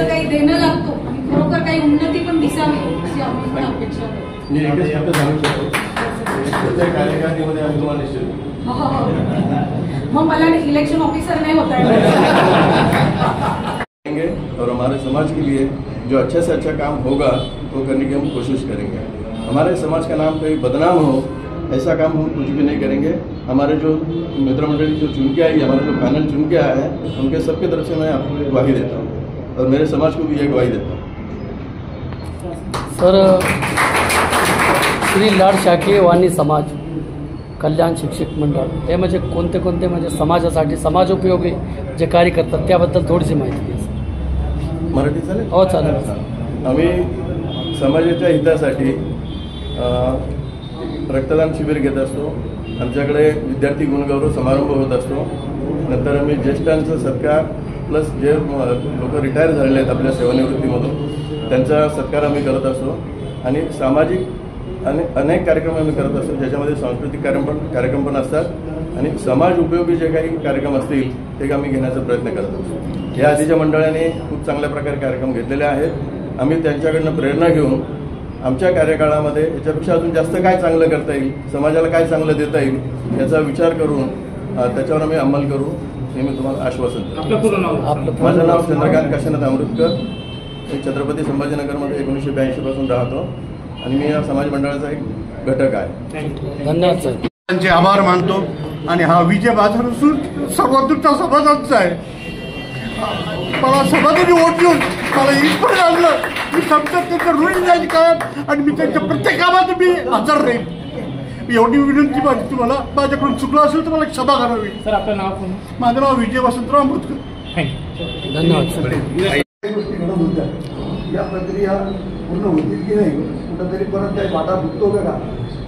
असं काही देणं लागतो आणि खरोखर काही उन्नती पण दिसावी अशी आम्ही पण अपेक्षा करतो. मी एकच शब्द सांगू शकतो, प्रत्येक कार्यकारिणीमध्ये आम्ही तुम्हाला निश्चित मग मला इलेक्शन ऑफिसर नहीं होता है और हमारे समाज के लिए जो अच्छे से अच्छा काम होगा वो करने की हम कोशिश करेंगे। हमारे समाज का नाम कहीं बदनाम हो ऐसा काम हम कुछ भी नहीं करेंगे। हमारे जो मित्र मंडली जो चुन के आई, हमारा जो पैनल चुन के आया है, उनके सबकी तरफ से मैं आपको एक ग्वाही देता हूँ और मेरे समाज को भी ये ग्वाही देता हूँ। सर, श्री लाड शाखीय वाणी समाज कल्याण शिक्षक मंडळ हे म्हणजे कोणते कोणते म्हणजे समाजासाठी समाजोपयोगी जे कार्य करतात त्याबद्दल थोडीशी माहिती द्या. मराठी चालेल? हो चालेल. आम्ही समाजाच्या हितासाठी रक्तदान शिबिर घेत असतो. आमच्याकडे विद्यार्थी गुणगौरव समारंभ होत असतो. नंतर आम्ही ज्येष्ठांचा सत्कार प्लस जे लोक रिटायर झालेले आहेत आपल्या सेवानिवृत्तीमधून त्यांचा सत्कार आम्ही करत असतो. आणि सामाजिक आणि अनेक कार्यक्रम आम्ही करत असतो, ज्याच्यामध्ये सांस्कृतिक कार्यक्रम पण असतात आणि समाज उपयोगी जे काही कार्यक्रम असतील ते आम्ही घेण्याचा प्रयत्न करत असतो. या आधीच्या मंडळाने खूप चांगल्या प्रकारे कार्यक्रम घेतलेले आहेत. आम्ही त्यांच्याकडनं प्रेरणा घेऊन आमच्या कार्यकाळामध्ये याच्यापेक्षा अजून जास्त काय चांगलं करता येईल, समाजाला काय चांगलं देता येईल याचा विचार करून त्याच्यावर आम्ही अंमल करू हे मी तुम्हाला आश्वासन देतो. माझं नाव चंद्रकांत काशीनाथ अमृतकर. मी छत्रपती संभाजीनगरमध्ये 1982 पासून राहतो आणि मी या समाज मंडळाचा एक घटक आहे. धन्यवाद सर. त्यांचे आभार मानतो आणि हा विजय माझा नसून सर्वोत्तम समाजाचा आहे. मला समाजाने वोट देऊन मला इथपर्यंत आणलं. मी सतत त्यांचं ऋण जायची काळात आणि मी त्यांच्या प्रत्येक कामात मी हजर राहील. मी एवढी विनंती माझी तुम्हाला, माझ्याकडून चुकलं असेल तर मला क्षमा करावी. सर आपलं नाव? माझं नाव विजय वसंतराव अमृतकर. धन्यवाद सर. या प्रक्रिया पूर्ण होतील की नाही, कुठंतरी परत काही वाटा फुटतो का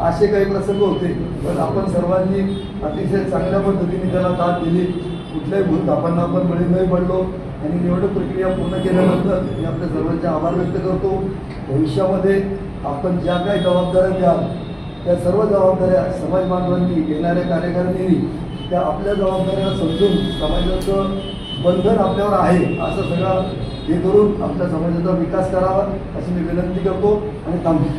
असे काही प्रसंग होते. पण आपण सर्वांनी अतिशय चांगल्या पद्धतीने त्याला साथ दिली. कुठल्याही भूलथापांना आपण बळी नाही पडलो आणि निवडणूक प्रक्रिया पूर्ण केल्यानंतर मी आपल्या सर्वांचे आभार व्यक्त करतो. भविष्यामध्ये आपण ज्या काही जबाबदाऱ्या द्याल त्या सर्व जबाबदाऱ्या समाज बांधवांनी, येणाऱ्या कार्यकारिणींनी त्या आपल्या जबाबदाऱ्या समजून समाजाचं बंधन आपल्यावर आहे असं सगळं हे करून आपल्या समाजाचा विकास करावा अशी मी विनंती करतो आणि थांबतो.